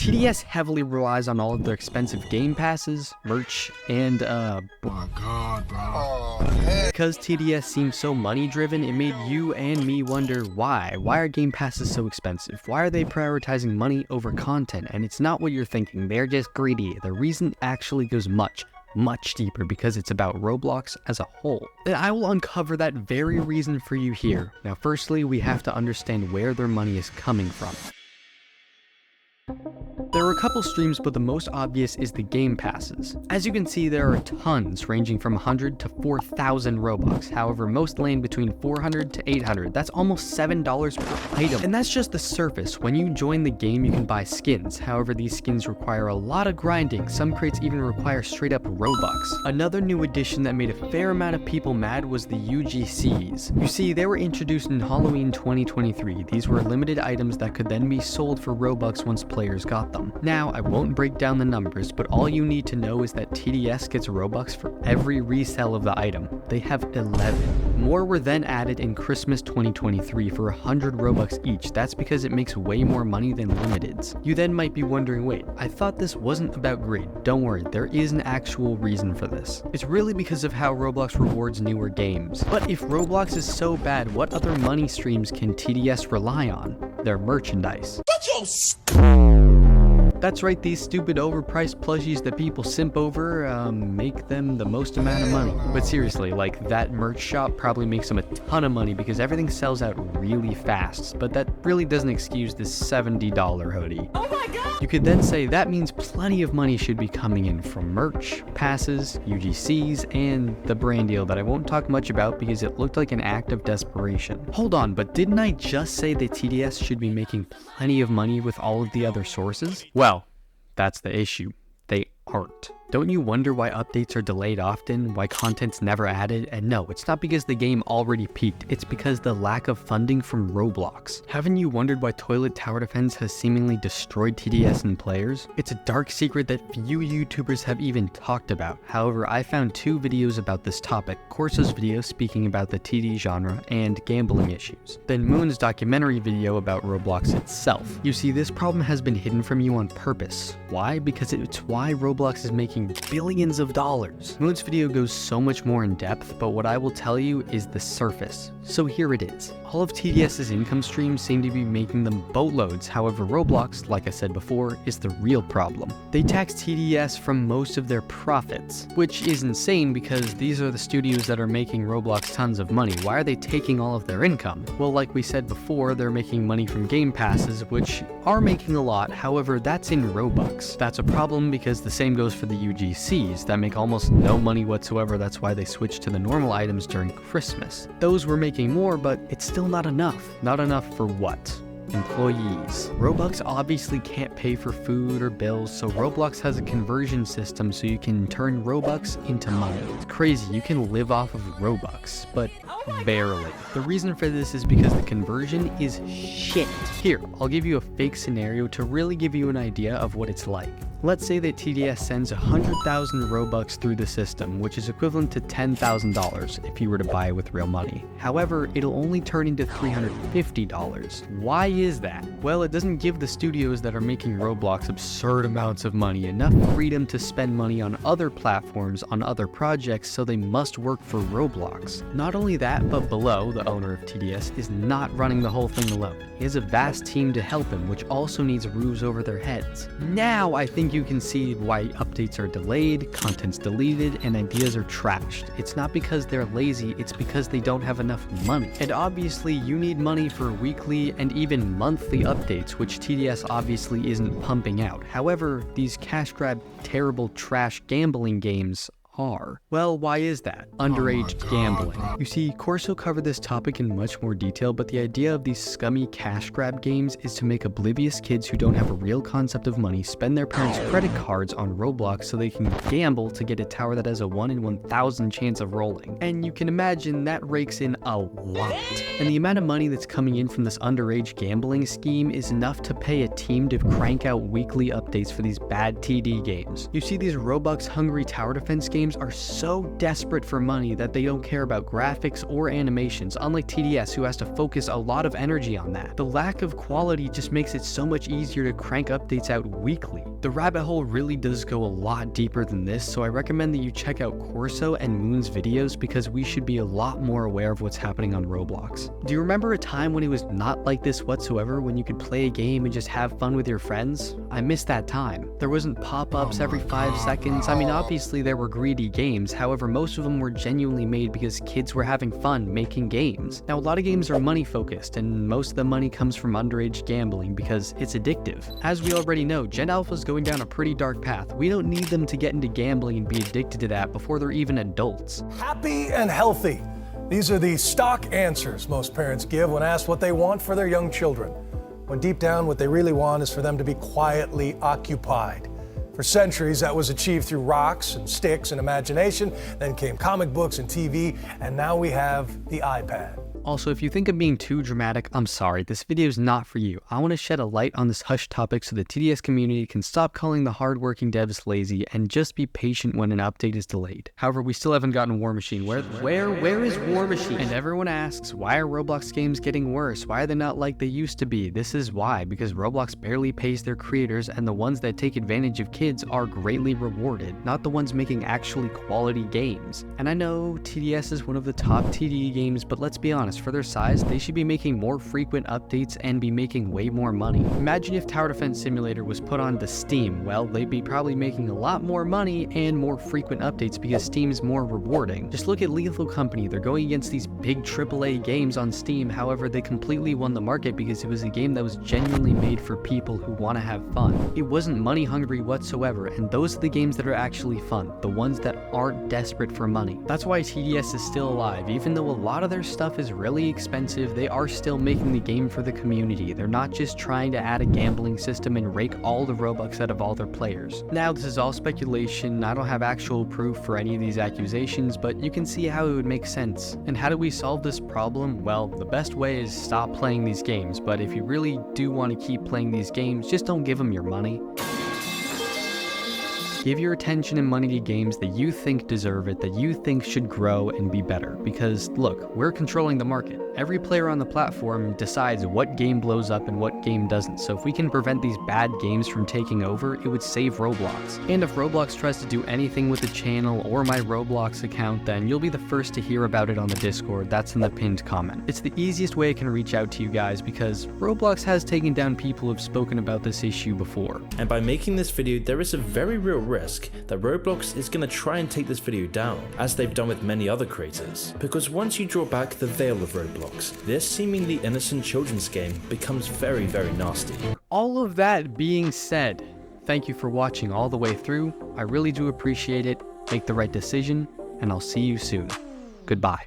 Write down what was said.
TDS heavily relies on all of their expensive game passes, merch, and oh my god, bro. Because TDS seems so money driven, it made you and me wonder why. Why are game passes so expensive? Why are they prioritizing money over content? And it's not what you're thinking, they're just greedy. The reason actually goes much deeper because it's about Roblox as a whole. And I will uncover that very reason for you here. Now firstly, we have to understand where their money is coming from. There are a couple streams, but the most obvious is the game passes. As you can see, there are tons ranging from 100 to 4,000 Robux. However, most land between 400 to 800. That's almost $7 per item. And that's just the surface. When you join the game, you can buy skins. However, these skins require a lot of grinding. Some crates even require straight up Robux. Another new addition that made a fair amount of people mad was the UGCs. You see, they were introduced in Halloween 2023. These were limited items that could then be sold for Robux once players got them. Now, I won't break down the numbers, but all you need to know is that TDS gets Robux for every resell of the item. They have 11. More were then added in Christmas 2023 for 100 Robux each. That's because it makes way more money than limiteds. You then might be wondering, wait, I thought this wasn't about greed. Don't worry, there is an actual reason for this. It's really because of how Roblox rewards newer games. But if Roblox is so bad, what other money streams can TDS rely on? Their merchandise. That's right, these stupid overpriced plushies that people simp over make them the most amount of money. But seriously, like, that merch shop probably makes them a ton of money because everything sells out really fast, but that really doesn't excuse this $70 hoodie. Oh my god! You could then say that means plenty of money should be coming in from merch, passes, UGCs, and the brand deal that I won't talk much about because it looked like an act of desperation. Hold on, but didn't I just say that TDS should be making plenty of money with all of the other sources? Well, that's the issue. They aren't. Don't you wonder why updates are delayed often, why content's never added? And no, it's not because the game already peaked, it's because the lack of funding from Roblox. Haven't you wondered why Toilet Tower Defense has seemingly destroyed TDS and players? It's a dark secret that few YouTubers have even talked about. However, I found 2 videos about this topic, Corso's video speaking about the TD genre and gambling issues, then Moon's documentary video about Roblox itself. You see, this problem has been hidden from you on purpose. Why? Because it's why Roblox is making billions of dollars. Moon's video goes so much more in depth, but what I will tell you is the surface. So here it is. All of TDS's income streams seem to be making them boatloads. However, Roblox, like I said before, is the real problem. They tax TDS from most of their profits, which is insane because these are the studios that are making Roblox tons of money. Why are they taking all of their income? Well, like we said before, they're making money from game passes, which are making a lot. However, that's in Robux. That's a problem because the same goes for the UGCs that make almost no money whatsoever. That's why they switched to the normal items during Christmas. Those were making more, but it's still not enough. Not enough for what? Employees. Robux obviously can't pay for food or bills, so Roblox has a conversion system so you can turn Robux into money. It's crazy, you can live off of Robux, but barely. The reason for this is because the conversion is shit. Here, I'll give you a fake scenario to really give you an idea of what it's like. Let's say that TDS sends 100,000 Robux through the system, which is equivalent to $10,000 if you were to buy it with real money. However, it'll only turn into $350. Why is that? Well, it doesn't give the studios that are making Roblox absurd amounts of money enough freedom to spend money on other platforms, on other projects, so they must work for Roblox. Not only that, but Below, the owner of TDS, is not running the whole thing alone. He has a vast team to help him, which also needs roofs over their heads. Now I think you can see why updates are delayed, content's deleted, and ideas are trashed. It's not because they're lazy, it's because they don't have enough money. And obviously you need money for weekly and even monthly updates, which TDS obviously isn't pumping out. However, these cash grab terrible trash gambling games are. Well, why is that? Underage gambling. You see, Corso covered this topic in much more detail, but the idea of these scummy cash grab games is to make oblivious kids who don't have a real concept of money spend their parents' credit cards on Roblox so they can gamble to get a tower that has a 1 in 1,000 chance of rolling. And you can imagine that rakes in a lot. And the amount of money that's coming in from this underage gambling scheme is enough to pay a team to crank out weekly updates for these bad TD games. You see, these Robux hungry tower defense games games are so desperate for money that they don't care about graphics or animations, unlike TDS, who has to focus a lot of energy on that. The lack of quality just makes it so much easier to crank updates out weekly. The rabbit hole really does go a lot deeper than this, so I recommend that you check out Corso and Moon's videos because we should be a lot more aware of what's happening on Roblox. Do you remember a time when it was not like this whatsoever, when you could play a game and just have fun with your friends? I miss that time. There wasn't pop-ups every 5 seconds. I mean, obviously there were greedy games, however most of them were genuinely made because kids were having fun making games. Now a lot of games are money focused, and most of the money comes from underage gambling because it's addictive. As we already know, Gen Alpha's going down a pretty dark path. We don't need them to get into gambling and be addicted to that before they're even adults. Happy and healthy. These are the stock answers most parents give when asked what they want for their young children, when deep down what they really want is for them to be quietly occupied. For centuries, that was achieved through rocks and sticks and imagination. Then came comic books and TV, and now we have the iPad. Also, if you think I'm being too dramatic, I'm sorry, this video is not for you. I want to shed a light on this hush topic so the TDS community can stop calling the hardworking devs lazy and just be patient when an update is delayed. However, we still haven't gotten War Machine. Where is War Machine? And everyone asks, why are Roblox games getting worse? Why are they not like they used to be? This is why, because Roblox barely pays their creators, and the ones that take advantage of kids are greatly rewarded, not the ones making actually quality games. And I know TDS is one of the top TD games, but let's be honest, for their size, they should be making more frequent updates and be making way more money. Imagine if Tower Defense Simulator was put onto Steam. Well, they'd be probably making a lot more money and more frequent updates because Steam's more rewarding. Just look at Lethal Company. They're going against these big AAA games on Steam. However, they completely won the market because it was a game that was genuinely made for people who want to have fun. It wasn't money hungry whatsoever, and those are the games that are actually fun, the ones that aren't desperate for money. That's why TDS is still alive. Even though a lot of their stuff is really expensive, they are still making the game for the community. They're not just trying to add a gambling system and rake all the Robux out of all their players. Now, this is all speculation. I don't have actual proof for any of these accusations, but you can see how it would make sense. And how do we solve this problem? Well, the best way is stop playing these games, but if you really do want to keep playing these games, just don't give them your money. Give your attention and money to games that you think deserve it, that you think should grow and be better. Because look, we're controlling the market. Every player on the platform decides what game blows up and what game doesn't. So if we can prevent these bad games from taking over, it would save Roblox. And if Roblox tries to do anything with the channel or my Roblox account, then you'll be the first to hear about it on the Discord. That's in the pinned comment. It's the easiest way I can reach out to you guys because Roblox has taken down people who've spoken about this issue before. And by making this video, there is a very real risk that Roblox is going to try and take this video down, as they've done with many other creators. Because once you draw back the veil of Roblox, this seemingly innocent children's game becomes very, very nasty. All of that being said, thank you for watching all the way through. I really do appreciate it. Make the right decision, and I'll see you soon. Goodbye.